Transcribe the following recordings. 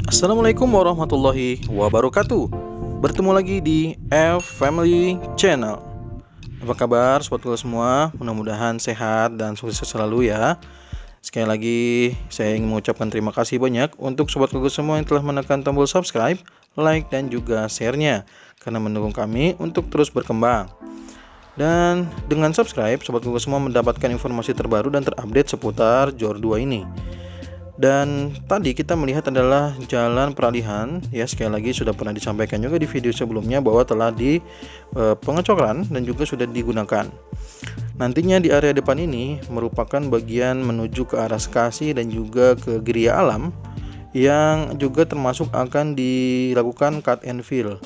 Assalamualaikum warahmatullahi wabarakatuh. Bertemu lagi di F Family Channel. Apa kabar sobat Google semua? Mudah-mudahan sehat dan sukses selalu ya. Sekali lagi saya ingin mengucapkan terima kasih banyak untuk sobat Google semua yang telah menekan tombol subscribe, like dan juga share-nya karena mendukung kami untuk terus berkembang. Dan dengan subscribe, sobat Google semua mendapatkan informasi terbaru dan terupdate seputar JOR 2 ini. Dan tadi kita melihat adalah jalan peralihan ya, sekali lagi sudah pernah disampaikan juga di video sebelumnya bahwa telah di pengecoran dan juga sudah digunakan. Nantinya di area depan ini merupakan bagian menuju ke arah Sekasi dan juga ke Gria Alam yang juga termasuk akan dilakukan cut and fill.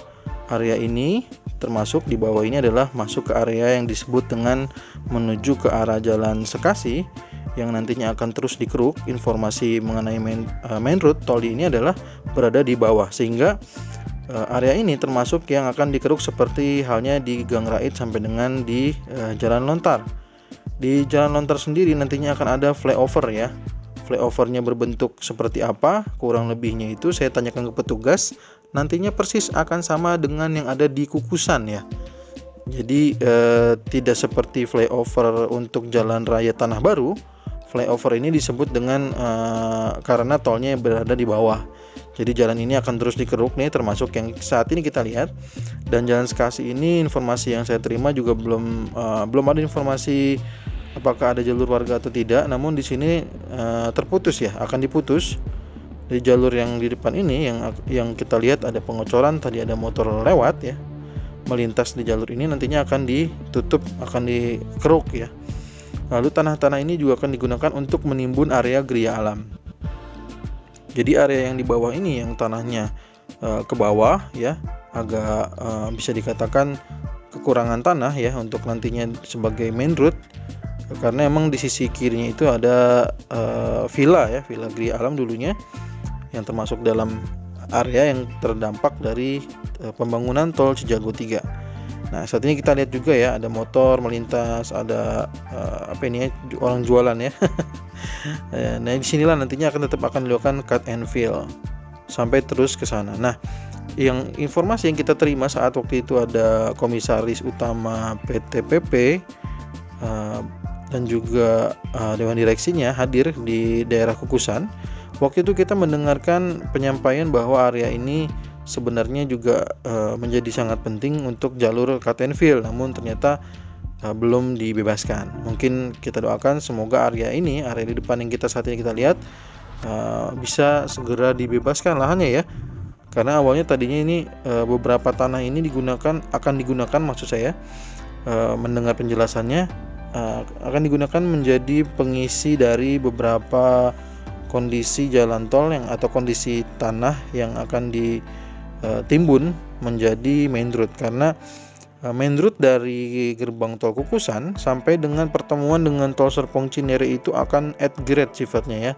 Area ini termasuk di bawah ini adalah masuk ke area yang disebut dengan menuju ke arah Jalan Sekasi yang nantinya akan terus dikeruk. Informasi mengenai main route tol ini adalah berada di bawah, sehingga area ini termasuk yang akan dikeruk seperti halnya di Gang Raid sampai dengan di Jalan Lontar. Di Jalan Lontar sendiri nantinya akan ada flyover ya. Flyovernya berbentuk seperti apa, kurang lebihnya itu saya tanyakan ke petugas. Nantinya persis akan sama dengan yang ada di Kukusan ya. Jadi tidak seperti flyover untuk Jalan Raya Tanah Baru. Flyover ini disebut dengan karena tolnya berada di bawah. Jadi jalan ini akan terus dikeruk nih, termasuk yang saat ini kita lihat. Dan Jalan Sekasi ini informasi yang saya terima juga belum ada informasi apakah ada jalur warga atau tidak. Namun di sini terputus ya, akan diputus. Di jalur yang di depan ini yang kita lihat ada pengecoran, tadi ada motor lewat ya. Melintas di jalur ini nantinya akan ditutup, akan dikeruk ya. Lalu tanah-tanah ini juga akan digunakan untuk menimbun area Gria Alam. Jadi area yang di bawah ini yang tanahnya ke bawah ya, agak bisa dikatakan kekurangan tanah ya untuk nantinya sebagai main route, karena emang di sisi kirinya itu ada villa ya, villa Gria Alam dulunya, yang termasuk dalam area yang terdampak dari pembangunan tol Cijago 3. Nah saat ini kita lihat juga ya, ada motor melintas, ada orang jualan ya. Nah disinilah nantinya akan dilakukan cut and fill sampai terus ke sana. Nah yang informasi yang kita terima saat waktu itu ada komisaris utama PT PP dan juga dewan direksinya hadir di daerah Kukusan. Waktu itu kita mendengarkan penyampaian bahwa area ini sebenarnya juga menjadi sangat penting untuk jalur cut and fill, namun ternyata belum dibebaskan. Mungkin kita doakan semoga area di depan yang kita saat ini kita lihat bisa segera dibebaskan lahannya ya, karena awalnya tadinya ini beberapa tanah ini akan digunakan maksud saya mendengar penjelasannya akan digunakan menjadi pengisi dari beberapa kondisi jalan tol atau kondisi tanah yang akan ditimbun menjadi main route, karena main route dari gerbang tol Kukusan sampai dengan pertemuan dengan tol Serpong Cinere itu akan at grade sifatnya ya.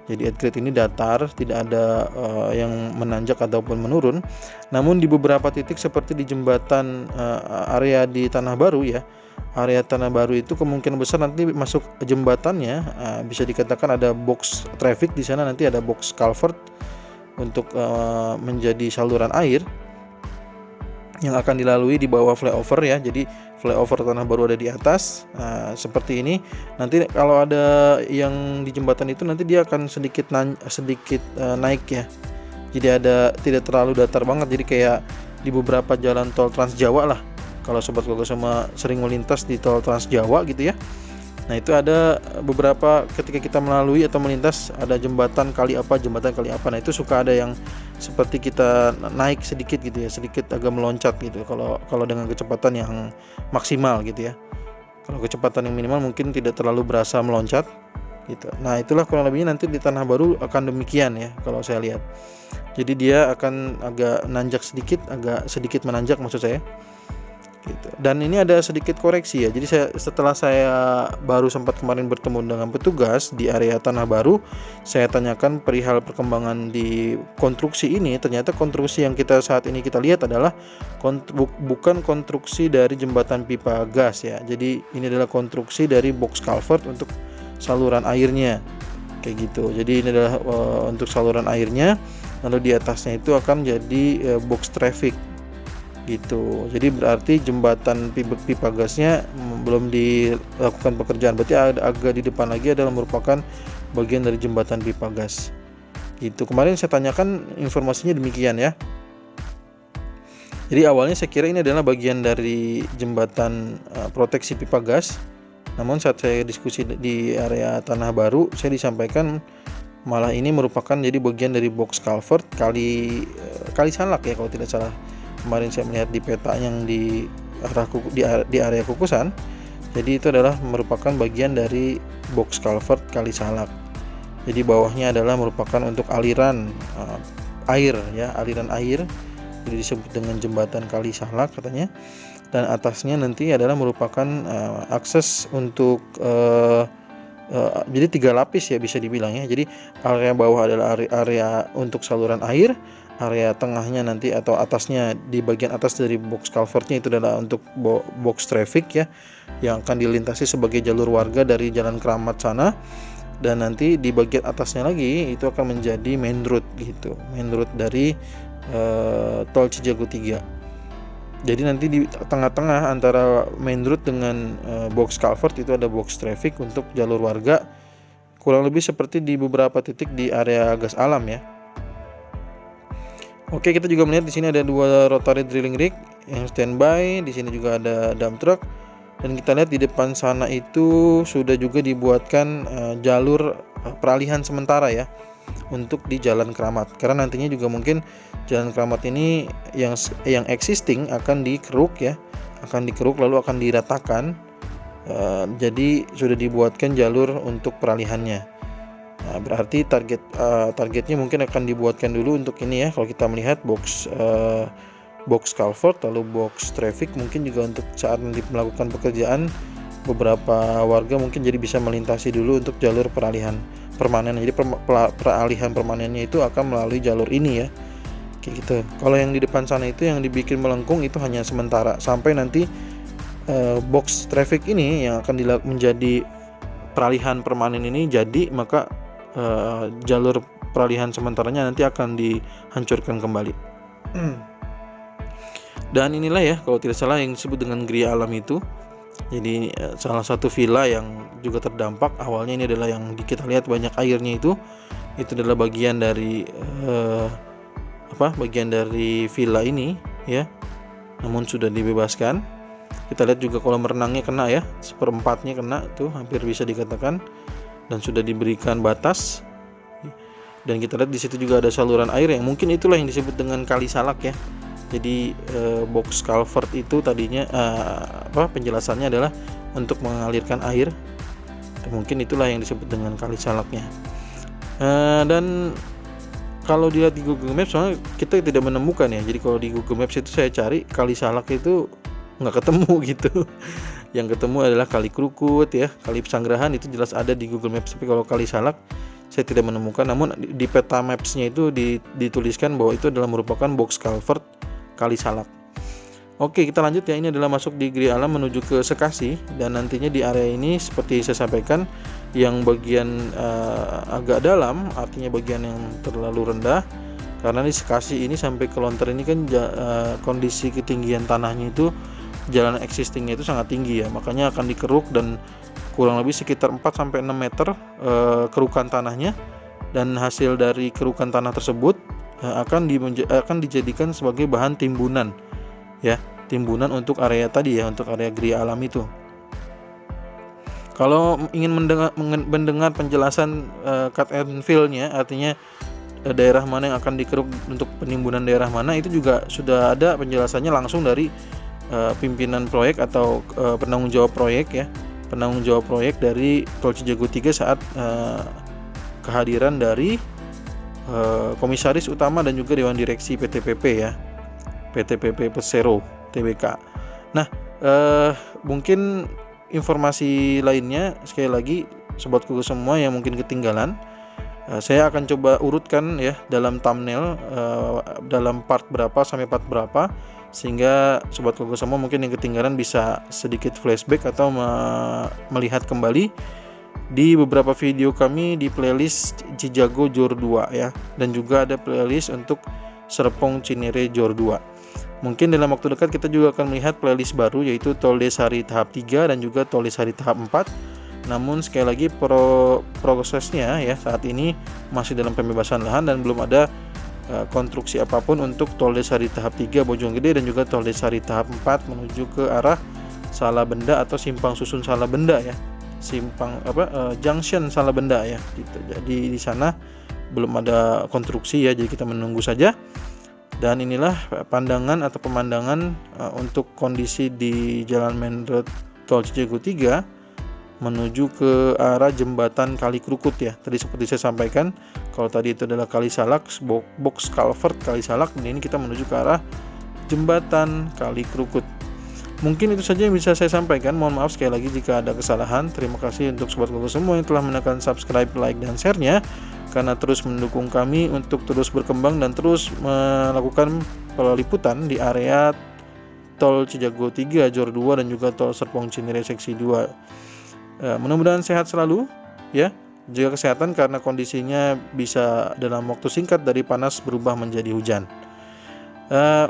Jadi at grade ini datar, tidak ada yang menanjak ataupun menurun. Namun di beberapa titik seperti di jembatan area di Tanah Baru ya, area Tanah Baru itu kemungkinan besar nanti masuk jembatannya bisa dikatakan ada box traffic di sana, nanti ada box culvert untuk menjadi saluran air yang akan dilalui di bawah flyover ya. Jadi flyover Tanah Baru ada di atas seperti ini. Nanti kalau ada yang di jembatan itu nanti dia akan sedikit naik ya. Jadi tidak terlalu datar banget. Jadi kayak di beberapa jalan tol Trans Jawa lah. Kalau sobat Google sama sering melintas di tol Trans Jawa gitu ya. Nah itu ada beberapa ketika kita melalui atau melintas ada jembatan kali apa. Nah itu suka ada yang seperti kita naik sedikit gitu ya, sedikit agak meloncat gitu kalau dengan kecepatan yang maksimal gitu ya. Kalau kecepatan yang minimal mungkin tidak terlalu berasa meloncat gitu. Nah itulah kurang lebihnya nanti di Tanah Baru akan demikian ya kalau saya lihat. Jadi dia akan agak sedikit menanjak maksud saya gitu. Dan ini ada sedikit koreksi ya. Jadi setelah saya baru sempat kemarin bertemu dengan petugas di area Tanah Baru, saya tanyakan perihal perkembangan di konstruksi ini. Ternyata konstruksi yang saat ini kita lihat adalah bukan konstruksi dari jembatan pipa gas ya. Jadi ini adalah konstruksi dari box culvert untuk saluran airnya kayak gitu. Jadi ini adalah untuk saluran airnya. lalu di atasnya itu akan jadi box traffic gitu. Jadi berarti jembatan pipa gasnya belum dilakukan pekerjaan, berarti agak di depan lagi adalah merupakan bagian dari jembatan pipa gas gitu. Kemarin saya tanyakan informasinya demikian ya. Jadi awalnya saya kira ini adalah bagian dari jembatan proteksi pipa gas, namun saat saya diskusi di area Tanah Baru, saya disampaikan malah ini merupakan jadi bagian dari box culvert kali Salak ya kalau tidak salah. Kemarin saya melihat di peta yang di area Kukusan, jadi itu adalah merupakan bagian dari box culvert Kali Salak. Jadi bawahnya adalah merupakan untuk aliran air ya, aliran air, jadi disebut dengan jembatan Kali Salak katanya. Dan atasnya nanti adalah merupakan akses untuk jadi 3 lapis ya bisa dibilang ya. Jadi area bawah adalah area untuk saluran air, area tengahnya nanti atau atasnya di bagian atas dari box culvertnya itu adalah untuk box traffic ya, yang akan dilintasi sebagai jalur warga dari Jalan Keramat sana, dan nanti di bagian atasnya lagi itu akan menjadi main road gitu, main road dari tol Cijago 3. Jadi nanti di tengah-tengah antara main road dengan box culvert itu ada box traffic untuk jalur warga, kurang lebih seperti di beberapa titik di area gas alam ya. Oke, kita juga melihat di sini ada 2 rotary drilling rig yang standby. Di sini juga ada dump truck, dan kita lihat di depan sana itu sudah juga dibuatkan jalur peralihan sementara ya untuk di Jalan Keramat. Karena nantinya juga mungkin Jalan Keramat ini yang existing akan dikeruk ya, akan dikeruk lalu akan diratakan. Jadi sudah dibuatkan jalur untuk peralihannya. Nah, berarti targetnya mungkin akan dibuatkan dulu untuk ini ya. Kalau kita melihat box culvert lalu box traffic, mungkin juga untuk saat nanti melakukan pekerjaan beberapa warga mungkin jadi bisa melintasi dulu untuk jalur peralihan permanen. Jadi peralihan permanennya itu akan melalui jalur ini ya, kayak gitu. Kalau yang di depan sana itu yang dibikin melengkung itu hanya sementara sampai nanti box traffic ini yang akan menjadi peralihan permanen ini jadi, maka jalur peralihan sementaranya nanti akan dihancurkan kembali. Dan inilah ya kalau tidak salah yang disebut dengan Gria Alam itu. Jadi salah satu villa yang juga terdampak awalnya ini adalah yang kita lihat banyak airnya itu adalah bagian dari bagian dari villa ini ya. Namun sudah dibebaskan. Kita lihat juga kolam renangnya kena ya, 1/4-nya kena tuh, hampir bisa dikatakan, dan sudah diberikan batas. Dan kita lihat di situ juga ada saluran air yang mungkin itulah yang disebut dengan Kali Salak ya. Jadi box culvert itu tadinya penjelasannya adalah untuk mengalirkan air, dan mungkin itulah yang disebut dengan Kali Salaknya. Dan kalau dilihat di Google Maps, soalnya kita tidak menemukan ya. Jadi kalau di Google Maps itu saya cari Kali Salak itu nggak ketemu gitu. Yang ketemu adalah Kali Krukut ya, Kali Pesanggerahan itu jelas ada di Google Maps, tapi kalau Kali Salak saya tidak menemukan. Namun di peta maps-nya itu dituliskan bahwa itu adalah merupakan box culvert Kali Salak. Oke, kita lanjut ya. Ini adalah masuk di Gria Alam menuju ke Sekasi, dan nantinya di area ini seperti saya sampaikan, yang bagian agak dalam artinya bagian yang terlalu rendah, karena di Sekasi ini sampai ke Lontar ini kan kondisi ketinggian tanahnya itu, jalan existingnya itu sangat tinggi ya, makanya akan dikeruk dan kurang lebih sekitar 4-6 meter kerukan tanahnya, dan hasil dari kerukan tanah tersebut akan dijadikan sebagai bahan timbunan ya, timbunan untuk area tadi ya, untuk area Gria Alam itu. Kalau ingin mendengar penjelasan cut and fill-nya, artinya daerah mana yang akan dikeruk untuk penimbunan daerah mana, itu juga sudah ada penjelasannya langsung dari pimpinan proyek atau penanggung jawab proyek ya, penanggung jawab proyek dari Tol Cijago 3 saat kehadiran dari komisaris utama dan juga dewan direksi PTPP ya, PTPP Persero Tbk. Nah, mungkin informasi lainnya sekali lagi sobatku semua yang mungkin ketinggalan, saya akan coba urutkan ya dalam thumbnail, dalam part berapa sampai part berapa, sehingga sobatku semua mungkin yang ketinggalan bisa sedikit flashback atau melihat kembali di beberapa video kami di playlist Cijago Jor 2 ya, dan juga ada playlist untuk Serpong Cinere Jor 2. Mungkin dalam waktu dekat kita juga akan melihat playlist baru, yaitu Tol Desari tahap 3 dan juga Tol Desari tahap 4. Namun sekali lagi prosesnya ya saat ini masih dalam pembebasan lahan dan belum ada konstruksi apapun untuk Tol Desari tahap 3 Bojonggede dan juga Tol Desari tahap 4 menuju ke arah Salabenda atau Simpang Susun Salabenda ya. Junction Salabenda ya gitu. Jadi di sana belum ada konstruksi ya, jadi kita menunggu saja. Dan inilah pandangan atau pemandangan untuk kondisi di Jalan Main Road Tol Cijago 3 menuju ke arah jembatan Kali Krukut ya. Tadi seperti saya sampaikan, kalau tadi itu adalah Kali Salak, box culvert Kali Salak, dan ini kita menuju ke arah jembatan Kali Krukut. Mungkin itu saja yang bisa saya sampaikan. Mohon maaf sekali lagi jika ada kesalahan. Terima kasih untuk sobat Google semua yang telah menekan subscribe, like, dan share-nya, karena terus mendukung kami untuk terus berkembang dan terus melakukan peliputan di area Tol Cijago 3 Jor 2 dan juga Tol Serpong Cinere seksi 2. Mudah-mudahan sehat selalu ya. Jaga kesehatan karena kondisinya bisa dalam waktu singkat dari panas berubah menjadi hujan.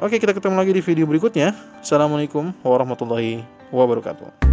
Oke, kita ketemu lagi di video berikutnya. Assalamualaikum warahmatullahi wabarakatuh.